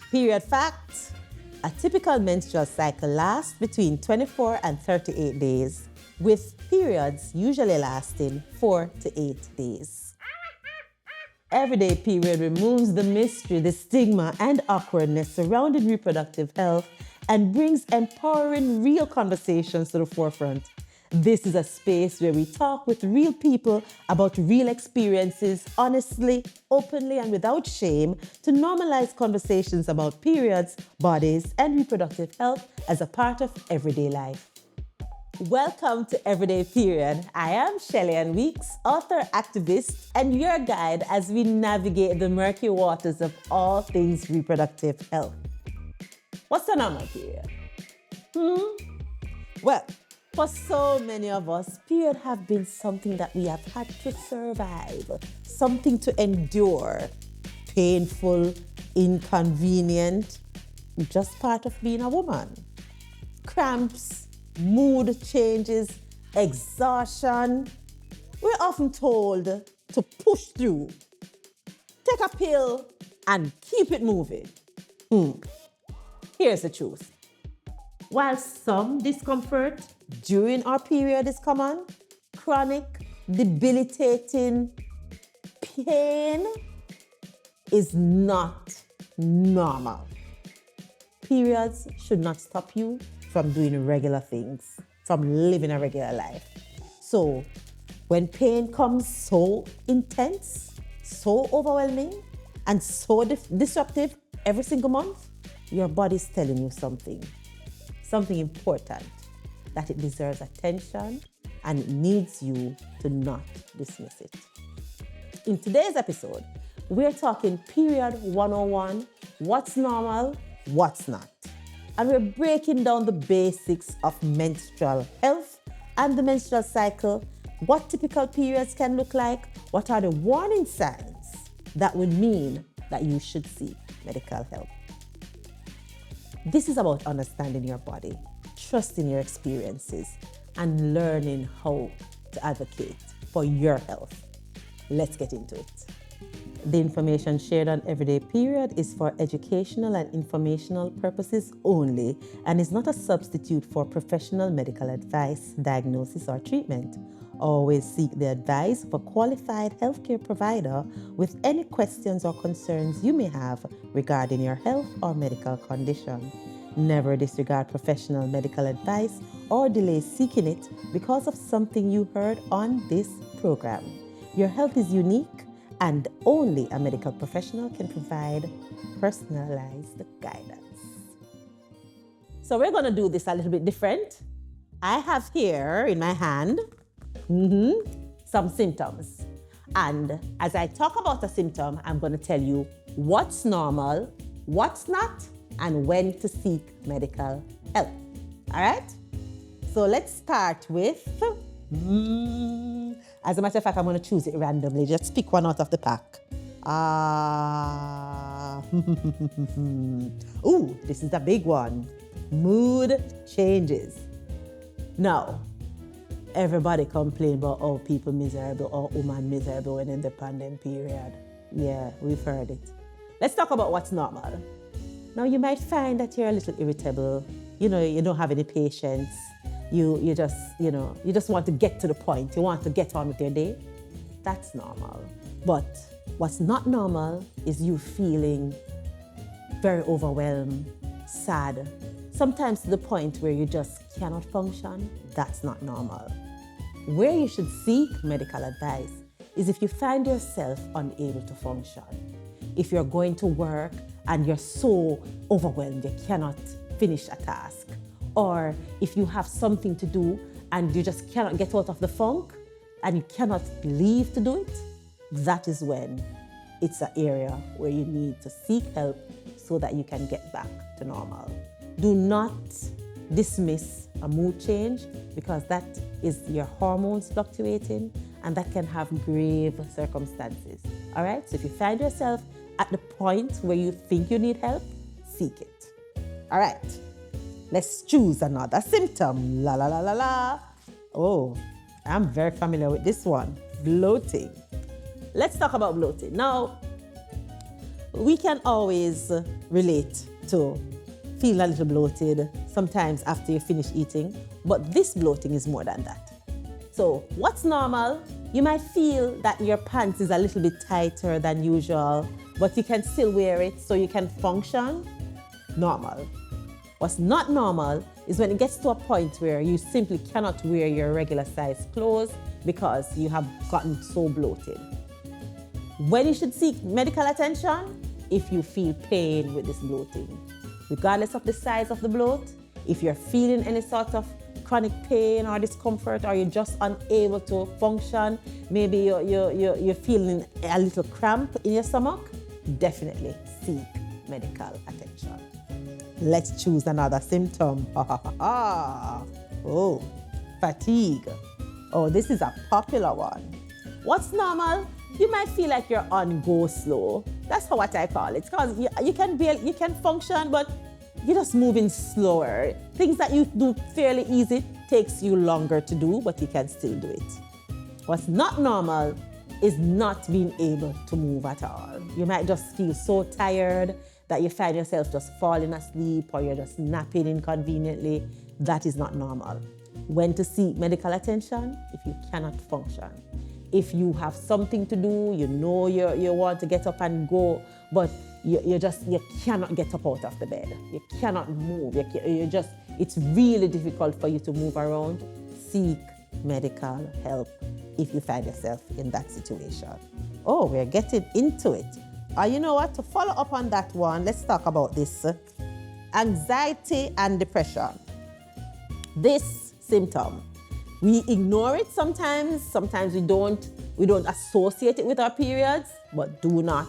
Period fact: a typical menstrual cycle lasts between 24 and 38 days, with periods usually lasting 4 to 8 days. Everyday Period removes the mystery, the stigma, and awkwardness surrounding reproductive health and brings empowering, real conversations to the forefront. This is a space where we talk with real people about real experiences, honestly, openly, and without shame, to normalize conversations about periods, bodies, and reproductive health as a part of everyday life. Welcome to Everyday Period. I am Shelly-Ann Weeks, author, activist, and your guide as we navigate the murky waters of all things reproductive health. What's a normal period? Well, for so many of us, periods have been something that we have had to survive, something to endure, painful, inconvenient, just part of being a woman. Cramps, mood changes, exhaustion. We're often told to push through, take a pill, and keep it moving. Here's the truth. While some discomfort during our period is common, chronic, debilitating pain is not normal. Periods should not stop you from doing regular things, from living a regular life. So when pain comes so intense, so overwhelming, and so disruptive every single month, your body's telling you something important, that it deserves attention and it needs you to not dismiss it. In today's episode, we're talking Period 101, what's normal, what's not. And we're breaking down the basics of menstrual health and the menstrual cycle, what typical periods can look like, what are the warning signs that would mean that you should seek medical help. This is about understanding your body, trusting your experiences, and learning how to advocate for your health. Let's get into it. The information shared on Everyday Period is for educational and informational purposes only and is not a substitute for professional medical advice, diagnosis, or treatment. Always seek the advice of a qualified healthcare provider with any questions or concerns you may have regarding your health or medical condition. Never disregard professional medical advice or delay seeking it because of something you heard on this program. Your health is unique, and only a medical professional can provide personalized guidance. So we're going to do this a little bit different. I have here in my hand some symptoms. And as I talk about a symptom, I'm going to tell you what's normal, what's not, and when to seek medical help. All right? So let's start with as a matter of fact, I'm going to choose it randomly. Just pick one out of the pack. Ooh, this is a big one. Mood changes. Now, everybody complain about how people miserable or woman miserable when in the pandemic period. Yeah, we've heard it. Let's talk about what's normal. Now, you might find that you're a little irritable. You know, you don't have any patience. You just want to get to the point. You want to get on with your day. That's normal. But what's not normal is you feeling very overwhelmed, sad, sometimes to the point where you just cannot function. That's not normal. Where you should seek medical advice is if you find yourself unable to function. If you're going to work and you're so overwhelmed you cannot finish a task. Or if you have something to do and you just cannot get out of the funk and you cannot leave to do it, that is when it's an area where you need to seek help so that you can get back to normal. Do not dismiss a mood change because that is your hormones fluctuating and that can have grave circumstances. All right? So if you find yourself at the point where you think you need help, seek it. All right. Let's choose another symptom. La la la la la. Oh, I'm very familiar with this one. Bloating. Let's talk about bloating. Now, We can always relate to feeling a little bloated sometimes after you finish eating, but this bloating is more than that. So what's normal? You might feel that your pants is a little bit tighter than usual, but you can still wear it so you can function. Normal. What's not normal is when it gets to a point where you simply cannot wear your regular size clothes because you have gotten so bloated. When you should seek medical attention, if you feel pain with this bloating. Regardless of the size of the bloat, if you're feeling any sort of chronic pain or discomfort, or you're just unable to function, maybe you're feeling a little cramp in your stomach, definitely seek medical attention. Let's choose another symptom. Oh, fatigue. Oh, this is a popular one. What's normal? You might feel like you're on go slow. That's what I call it. Because you can function, but you're just moving slower. Things that you do fairly easy takes you longer to do, but you can still do it. What's not normal is not being able to move at all. You might just feel so tired that you find yourself just falling asleep or you're just napping inconveniently. That is not normal. When to seek medical attention? If you cannot function. If you have something to do, you know you want to get up and go, but you cannot get up out of the bed. You cannot move. It's really difficult for you to move around. Seek medical help if you find yourself in that situation. Oh, we're getting into it. You know what? To follow up on that one, let's talk about this. Anxiety and depression. This symptom, we ignore it sometimes. Sometimes we don't associate it with our periods, but do not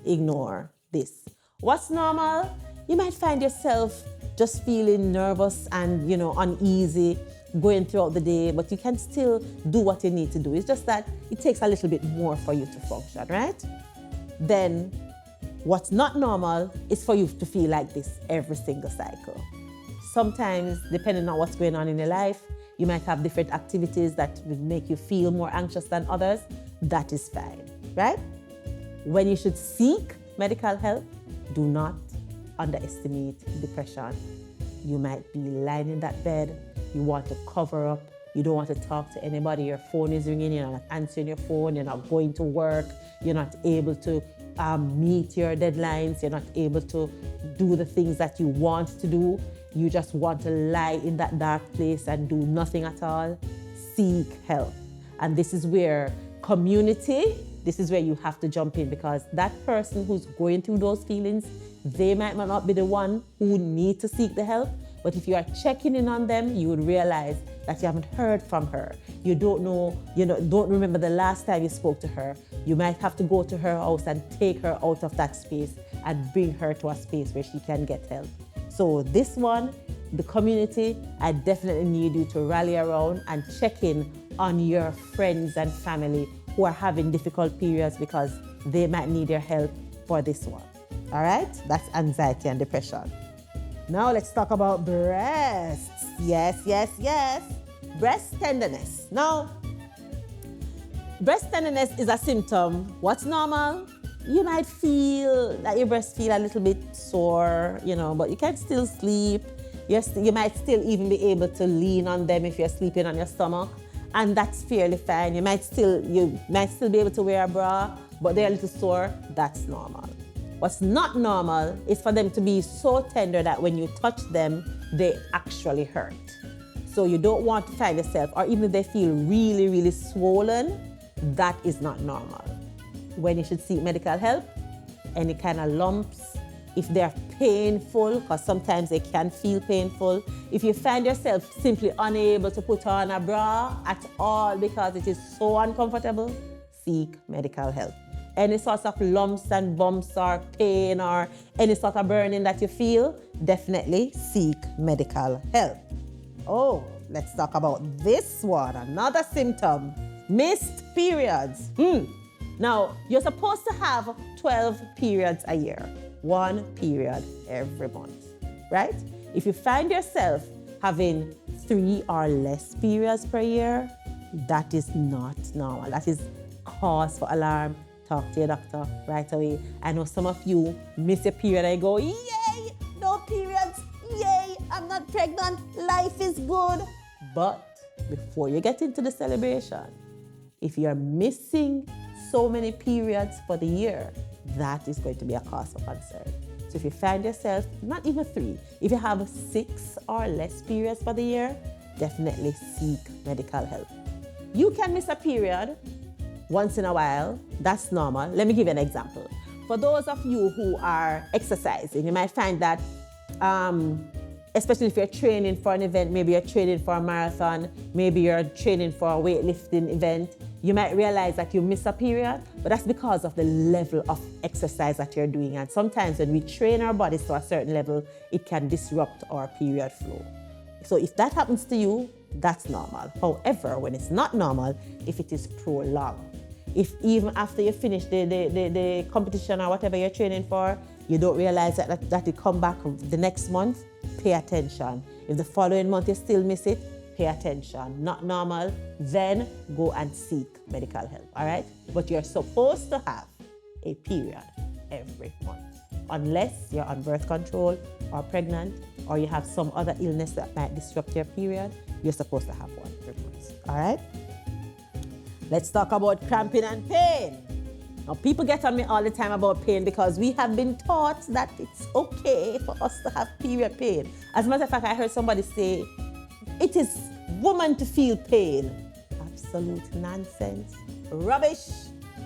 ignore this. What's normal? You might find yourself just feeling nervous and uneasy going throughout the day, but you can still do what you need to do. It's just that it takes a little bit more for you to function, right? Then what's not normal is for you to feel like this every single cycle. Sometimes, depending on what's going on in your life, you might have different activities that will make you feel more anxious than others. That is fine, right? When you should seek medical help, do not underestimate depression. You might be lying in that bed, you want to cover up, you don't want to talk to anybody, your phone is ringing, you're not answering your phone, you're not going to work, you're not able to meet your deadlines, you're not able to do the things that you want to do. You just want to lie in that dark place and do nothing at all. Seek help. And this is where this is where you have to jump in, because that person who's going through those feelings, they might not be the one who need to seek the help. But if you are checking in on them, you would realize that you haven't heard from her. You don't know, don't remember the last time you spoke to her. You might have to go to her house and take her out of that space and bring her to a space where she can get help. So this one, the community, I definitely need you to rally around and check in on your friends and family who are having difficult periods, because they might need your help for this one. All right? That's anxiety and depression. Now let's talk about breasts. Yes. Breast tenderness. Now, breast tenderness is a symptom. What's normal? You might feel that your breasts feel a little bit sore, but you can still sleep. You might still even be able to lean on them if you're sleeping on your stomach, and that's fairly fine. You might still be able to wear a bra, but they're a little sore. That's normal. What's not normal is for them to be so tender that when you touch them, they actually hurt. So you don't want to find yourself, or even if they feel really, really swollen, that is not normal. When you should seek medical help, any kind of lumps, if they're painful, because sometimes they can feel painful. If you find yourself simply unable to put on a bra at all because it is so uncomfortable, seek medical help. Any sorts of lumps and bumps or pain or any sort of burning that you feel, definitely seek medical help. Oh, let's talk about this one, another symptom, missed periods. Now, you're supposed to have 12 periods a year, 1 period every month, right? If you find yourself having 3 or less periods per year, that is not normal. That is cause for alarm. talk to your doctor right away. I know some of you miss your period and you go, yay, no periods, yay, I'm not pregnant, life is good. But before you get into the celebration, if you're missing so many periods for the year, that is going to be a cause for concern. So if you find yourself, not even 3, if you have 6 or less periods for the year, definitely seek medical help. You can miss a period once in a while, that's normal. Let me give you an example. For those of you who are exercising, you might find that, especially if you're training for an event, maybe you're training for a marathon, maybe you're training for a weightlifting event, you might realize that you miss a period, but that's because of the level of exercise that you're doing. And sometimes when we train our bodies to a certain level, it can disrupt our period flow. So if that happens to you, that's normal. However, when it's not normal, if it is prolonged, if even after you finish the competition or whatever you're training for, you don't realize that it come back the next month, pay attention. If the following month you still miss it, pay attention. Not normal, then go and seek medical help, all right? But you're supposed to have a period every month. Unless you're on birth control or pregnant or you have some other illness that might disrupt your period, you're supposed to have one every month, all right? Let's talk about cramping and pain. Now, people get on me all the time about pain because we have been taught that it's okay for us to have period pain. As a matter of fact, I heard somebody say, it is woman to feel pain. Absolute nonsense. Rubbish.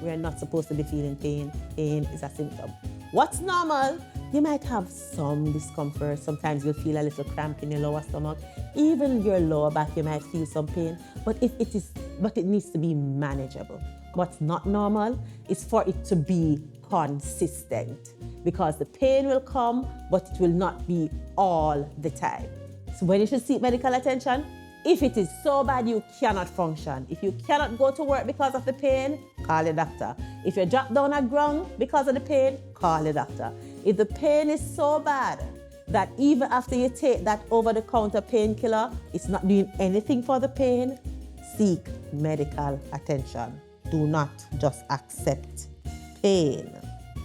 We're not supposed to be feeling pain. Pain is a symptom. What's normal? You might have some discomfort. Sometimes you'll feel a little cramp in your lower stomach. Even your lower back, you might feel some pain. But it needs to be manageable. What's not normal is for it to be consistent, because the pain will come, but it will not be all the time. So when you should seek medical attention, if it is so bad you cannot function, if you cannot go to work because of the pain, call your doctor. If you drop down on ground because of the pain, call your doctor. If the pain is so bad that even after you take that over-the-counter painkiller, it's not doing anything for the pain, seek medical attention. Do not just accept pain.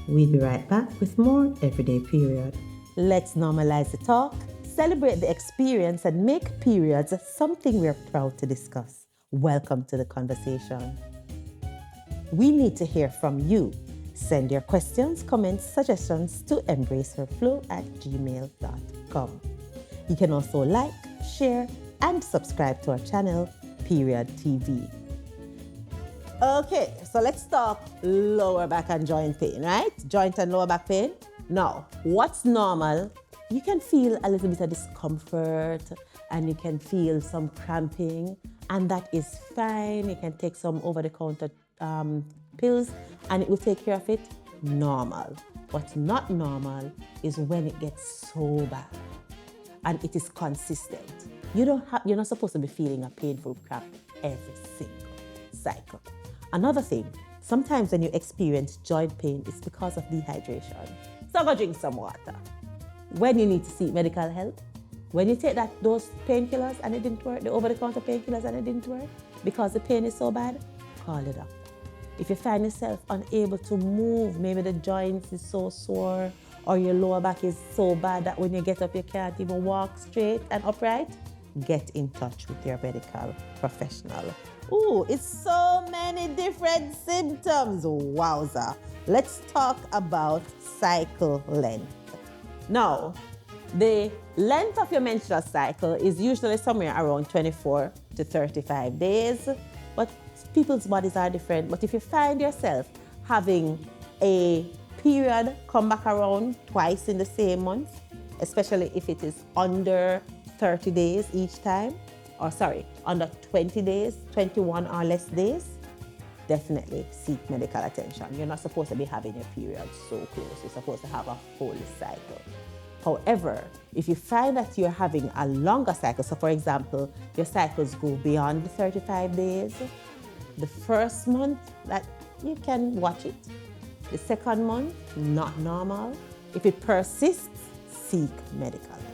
We'll be right back with more Everyday Period. Let's normalize the talk, celebrate the experience, and make periods something we're proud to discuss. Welcome to the conversation. We need to hear from you. Send your questions, comments, suggestions to embraceherflow@gmail.com. You can also like, share, and subscribe to our channel, Period TV. Okay, so let's talk lower back and joint pain, right? Joint and lower back pain. Now, what's normal? You can feel a little bit of discomfort and you can feel some cramping, and that is fine. You can take some over-the-counter pills and it will take care of it. Normal. What's not normal is when it gets so bad and it is consistent. You're not supposed to be feeling a painful cramp every single cycle. Another thing, sometimes when you experience joint pain, it's because of dehydration. So go drink some water. When you need to seek medical help, when you take those painkillers and it didn't work, the over-the-counter painkillers and it didn't work, because the pain is so bad, call it up. If you find yourself unable to move, maybe the joints is so sore or your lower back is so bad that when you get up you can't even walk straight and upright, get in touch with your medical professional. Ooh, it's so many different symptoms. Wowza. Let's talk about cycle length. Now, the length of your menstrual cycle is usually somewhere around 24 to 35 days, but people's bodies are different. But if you find yourself having a period come back around twice in the same month, especially if it is under 30 days each time, under 20 days, 21 or less days, definitely seek medical attention. You're not supposed to be having your period so close. You're supposed to have a full cycle. However, if you find that you're having a longer cycle, so for example, your cycles go beyond the 35 days, the first month, that you can watch it. The second month, not normal. If it persists, seek medical help.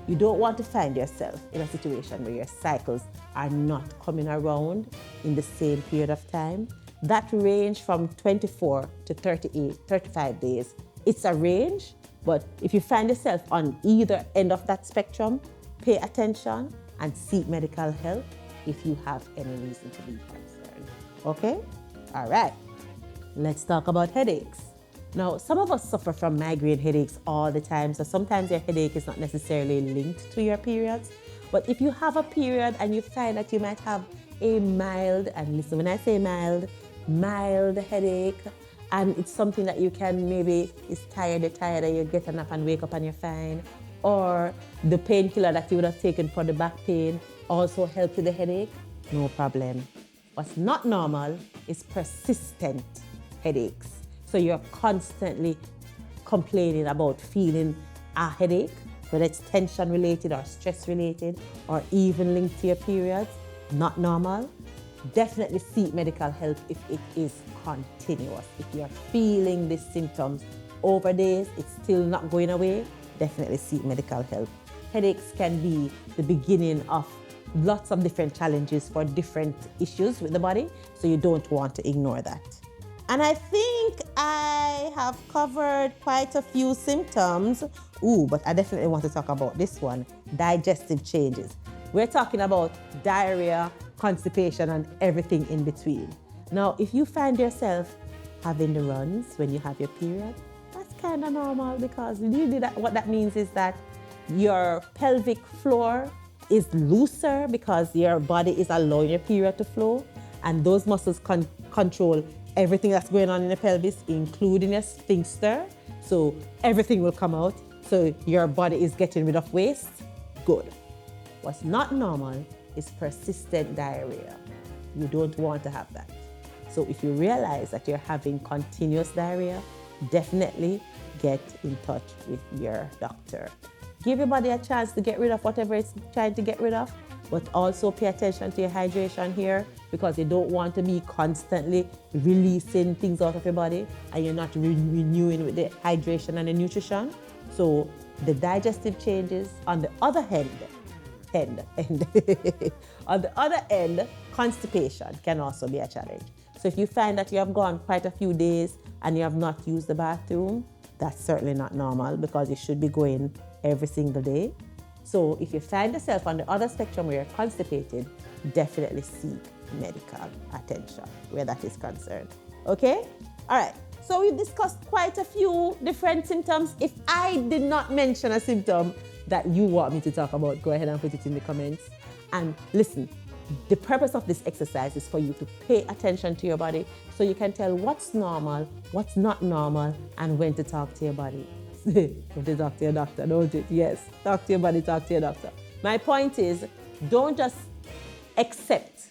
You don't want to find yourself in a situation where your cycles are not coming around in the same period of time. that range from 24 to 38, 35 days. It's a range, but if you find yourself on either end of that spectrum, pay attention and seek medical help if you have any reason to be concerned. Okay? All right. Let's talk about headaches. Now, some of us suffer from migraine headaches all the time, so sometimes your headache is not necessarily linked to your periods. But if you have a period and you find that you might have a mild, and listen, when I say mild headache, and it's something that you can maybe, you're tired, and you get a nap and wake up and you're fine, or the painkiller that you would have taken for the back pain also helps with the headache, no problem. What's not normal is persistent headaches. So you're constantly complaining about feeling a headache, whether it's tension related or stress related or even linked to your periods, not normal. Definitely seek medical help if it is continuous. If you're feeling these symptoms over days, it's still not going away, definitely seek medical help. Headaches can be the beginning of lots of different challenges for different issues with the body, so you don't want to ignore that. And I think I have covered quite a few symptoms. But I definitely want to talk about this one, digestive changes. We're talking about diarrhea, constipation, and everything in between. Now, if you find yourself having the runs when you have your period, that's kind of normal, because usually what that means is that your pelvic floor is looser because your body is allowing your period to flow, and those muscles control everything that's going on in the pelvis, including your sphincter. So everything will come out. So your body is getting rid of waste. Good. What's not normal is persistent diarrhea. You don't want to have that. So if you realize that you're having continuous diarrhea, definitely get in touch with your doctor. Give your body a chance to get rid of whatever it's trying to get rid of, but also pay attention to your hydration here, because you don't want to be constantly releasing things out of your body and you're not renewing with the hydration and the nutrition. So the digestive changes on the other on the other end, constipation can also be a challenge. So if you find that you have gone quite a few days and you have not used the bathroom, that's certainly not normal, because you should be going every single day. So if you find yourself on the other spectrum where you're constipated, definitely seek medical attention where that is concerned. Okay? All right. So we discussed quite a few different symptoms. If I did not mention a symptom that you want me to talk about, go ahead and put it in the comments. And listen, the purpose of this exercise is for you to pay attention to your body so you can tell what's normal, what's not normal, and when to talk to your body. When to talk to your doctor, don't it? Yes, talk to your body, talk to your doctor. My point is, don't just accept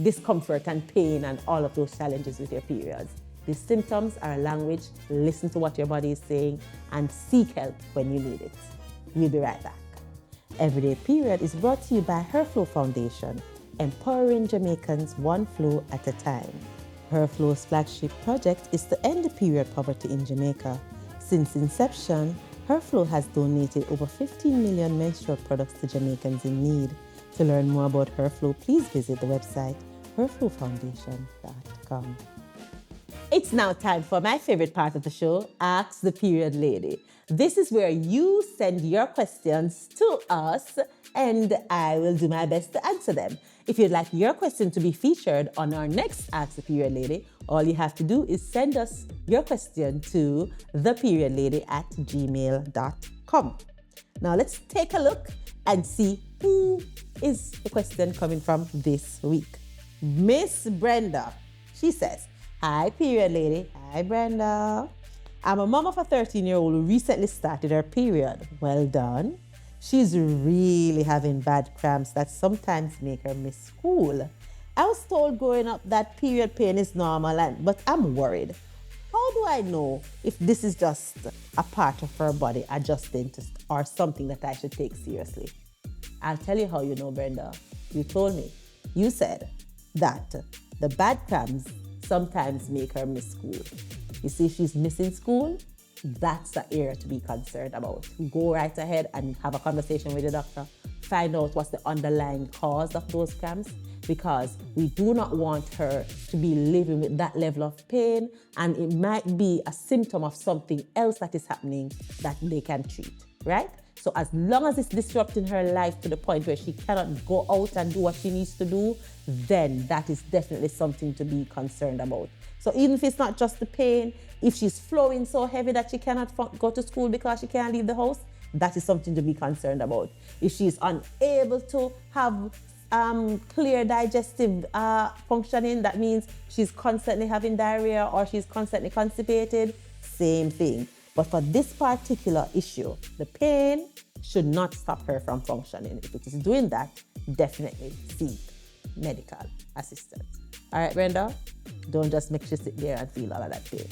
discomfort and pain and all of those challenges with your periods. The symptoms are a language. Listen to what your body is saying and seek help when you need it. We'll be right back. Everyday Period is brought to you by Herflow Foundation, empowering Jamaicans one flow at a time. Herflow's flagship project is to end the period poverty in Jamaica. Since inception, Herflow has donated over 15 million menstrual products to Jamaicans in need. To learn more about Herflow, please visit the website herflowfoundation.com. It's now time for my favorite part of the show, Ask the Period Lady. This is where you send your questions to us and I will do my best to answer them. If you'd like your question to be featured on our next Ask the Period Lady, all you have to do is send us your question to theperiodlady@gmail.com. Now let's take a look and see who is the question coming from this week. Miss Brenda, she says, "Hi, Period Lady." Hi, Brenda. "I'm a mom of a 13-year-old who recently started her period. Well done. She's really having bad cramps that sometimes make her miss school. I was told growing up that period pain is normal, but I'm worried. How do I know if this is just a part of her body adjusting or something that I should take seriously?" I'll tell you how you know, Brenda. You told me. You said that the bad cramps sometimes make her miss school. You see, if she's missing school, that's the area to be concerned about. Go right ahead and have a conversation with the doctor. Find out what's the underlying cause of those cramps, because we do not want her to be living with that level of pain, and it might be a symptom of something else that is happening that they can treat, right? So as long as it's disrupting her life to the point where she cannot go out and do what she needs to do, then that is definitely something to be concerned about. So even if it's not just the pain, if she's flowing so heavy that she cannot go to school because she can't leave the house, that is something to be concerned about. If she's unable to have clear digestive functioning, that means she's constantly having diarrhea or she's constantly constipated, same thing. But for this particular issue, the pain should not stop her from functioning. If it is doing that, definitely seek medical assistance. All right, Brenda? Don't just make you sit there and feel all of that pain.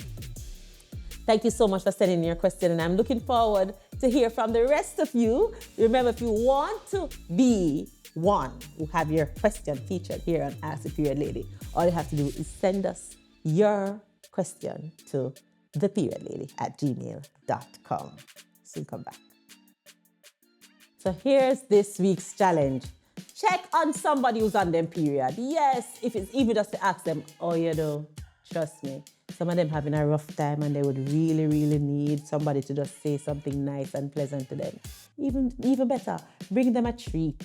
Thank you so much for sending your question, and I'm looking forward to hear from the rest of you. Remember, if you want to be one who have your question featured here on Ask the Period Lady, all you have to do is send us your question to theperiodlady@gmail.com. Soon come back. So here's this week's challenge. Check on somebody who's on their period. Yes, if it's even just to ask them, oh, you know, trust me, some of them having a rough time and they would really, really need somebody to just say something nice and pleasant to them. Even better, bring them a treat.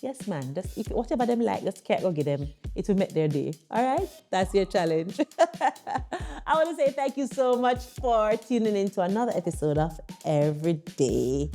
Yes, man, just if whatever them like, just can't go get them. It will make their day. All right? That's your challenge. I want to say thank you so much for tuning in to another episode of Everyday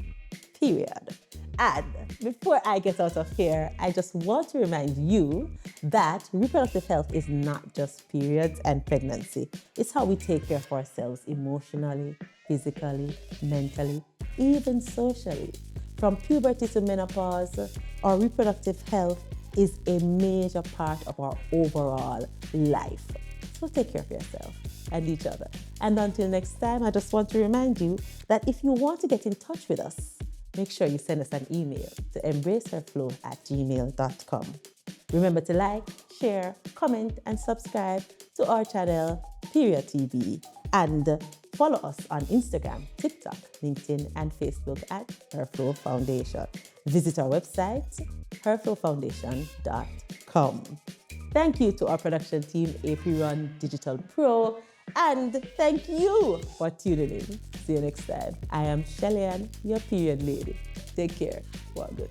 Period. And before I get out of here, I just want to remind you that reproductive health is not just periods and pregnancy. It's how we take care of ourselves emotionally, physically, mentally, even socially. From puberty to menopause, our reproductive health is a major part of our overall life. So take care of yourself and each other. And until next time, I just want to remind you that if you want to get in touch with us, make sure you send us an email to embraceherflow@gmail.com. Remember to like, share, comment, and subscribe to our channel, Period TV, and follow us on Instagram, TikTok, LinkedIn, and Facebook at Herflow Foundation. Visit our website, herflowfoundation.com. Thank you to our production team, Run Digital Pro, and thank you for tuning in. See you next time. I am Shelly-Ann, your period lady. Take care. Well, good.